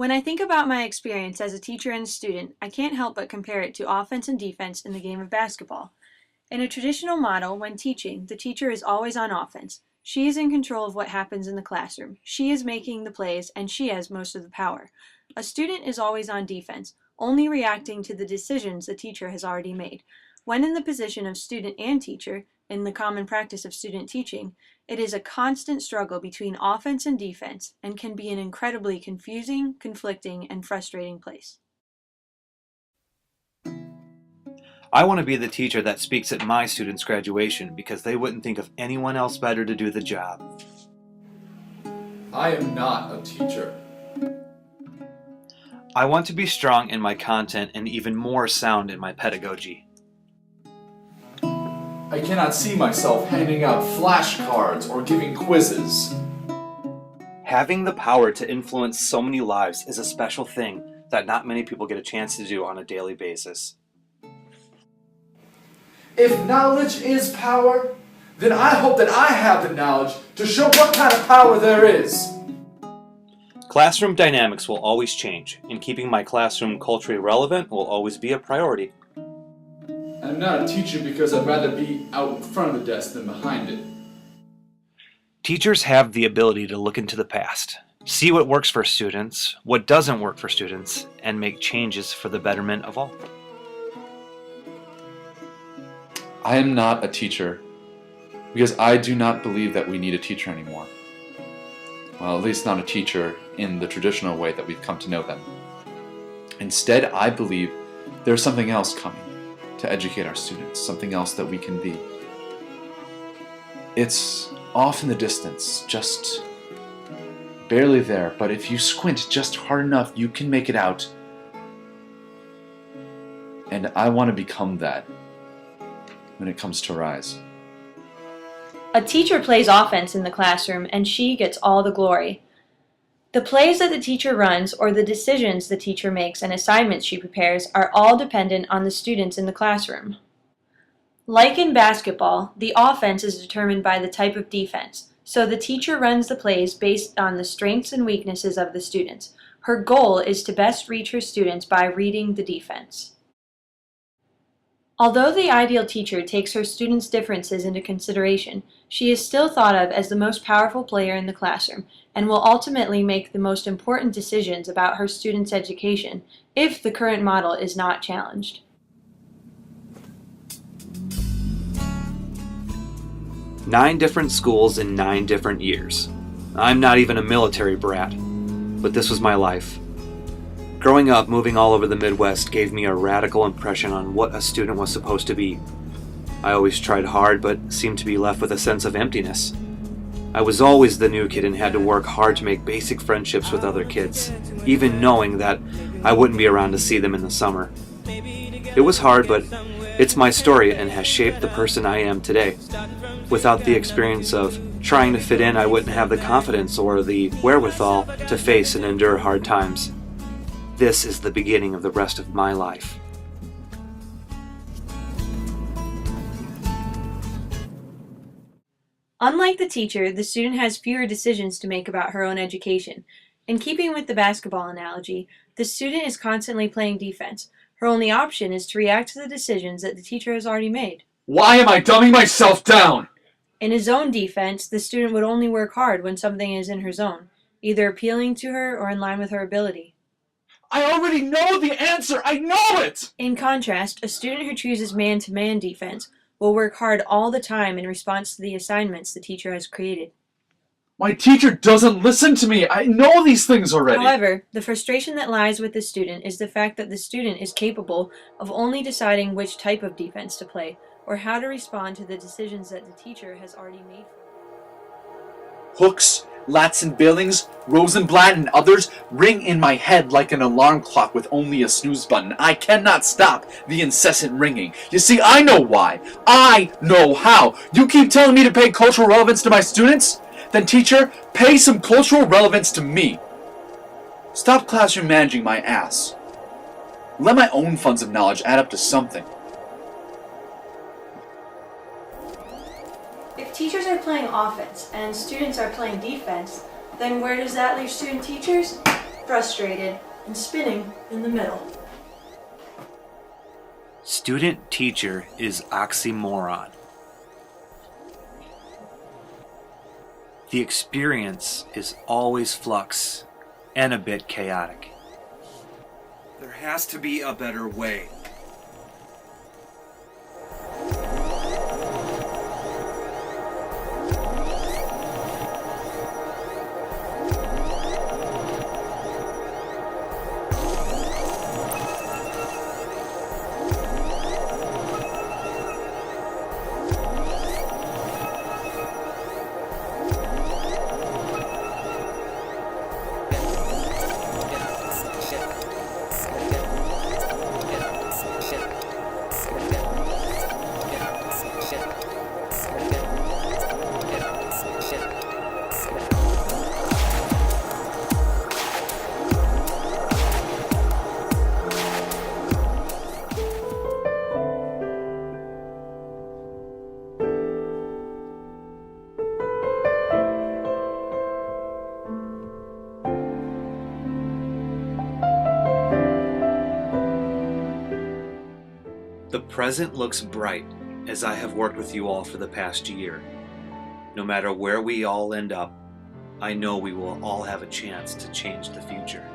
When I think about my experience as a teacher and a student, I can't help but compare it to offense and defense in the game of basketball. In a traditional model, when teaching, the teacher is always on offense. She is in control of what happens in the classroom. She is making the plays, and she has most of the power. A student is always on defense, only reacting to the decisions the teacher has already made. When in the position of student and teacher, in the common practice of student teaching, it is a constant struggle between offense and defense and can be an incredibly confusing, conflicting, and frustrating place. I want to be the teacher that speaks at my students' graduation because they wouldn't think of anyone else better to do the job. I am not a teacher. I want to be strong in my content and even more sound in my pedagogy. I cannot see myself handing out flashcards or giving quizzes. Having the power to influence so many lives is a special thing that not many people get a chance to do on a daily basis. If knowledge is power, then I hope that I have the knowledge to show what kind of power there is. Classroom dynamics will always change, and keeping my classroom culturally relevant will always be a priority. I'm not a teacher because I'd rather be out in front of the desk than behind it. Teachers have the ability to look into the past, see what works for students, what doesn't work for students, and make changes for the betterment of all. I am not a teacher because I do not believe that we need a teacher anymore. Well, at least not a teacher in the traditional way that we've come to know them. Instead, I believe there's something else coming to educate our students, something else that we can be. It's off in the distance, just barely there, but if you squint just hard enough, you can make it out. And I want to become that when it comes to Rise. A teacher plays offense in the classroom, and she gets all the glory. The plays that the teacher runs, or the decisions the teacher makes and assignments she prepares, are all dependent on the students in the classroom. Like in basketball, the offense is determined by the type of defense, so the teacher runs the plays based on the strengths and weaknesses of the students. Her goal is to best reach her students by reading the defense. Although the ideal teacher takes her students' differences into consideration, she is still thought of as the most powerful player in the classroom and will ultimately make the most important decisions about her students' education if the current model is not challenged. Nine different schools in 9 different years. I'm not even a military brat, but this was my life. Growing up, moving all over the Midwest gave me a radical impression on what a student was supposed to be. I always tried hard, but seemed to be left with a sense of emptiness. I was always the new kid and had to work hard to make basic friendships with other kids, even knowing that I wouldn't be around to see them in the summer. It was hard, but it's my story and has shaped the person I am today. Without the experience of trying to fit in, I wouldn't have the confidence or the wherewithal to face and endure hard times. This is the beginning of the rest of my life. Unlike the teacher, the student has fewer decisions to make about her own education. In keeping with the basketball analogy, the student is constantly playing defense. Her only option is to react to the decisions that the teacher has already made. Why am I dumbing myself down? In his own defense, the student would only work hard when something is in her zone, either appealing to her or in line with her ability. I already know the answer! I know it! In contrast, a student who chooses man-to-man defense will work hard all the time in response to the assignments the teacher has created. My teacher doesn't listen to me! I know these things already! However, the frustration that lies with the student is the fact that the student is capable of only deciding which type of defense to play, or how to respond to the decisions that the teacher has already made. Hooks, Latson Billings, Rosenblatt, and others ring in my head like an alarm clock with only a snooze button. I cannot stop the incessant ringing. You see, I know why. I know how. You keep telling me to pay cultural relevance to my students? Then, teacher, pay some cultural relevance to me. Stop classroom managing my ass. Let my own funds of knowledge add up to something. If teachers are playing offense and students are playing defense, then where does that leave student teachers? frustrated, and spinning in the middle. Student-teacher is oxymoron. The experience is always flux and a bit chaotic. There has to be a better way. The present looks bright as I have worked with you all for the past year. No matter where we all end up, I know we will all have a chance to change the future.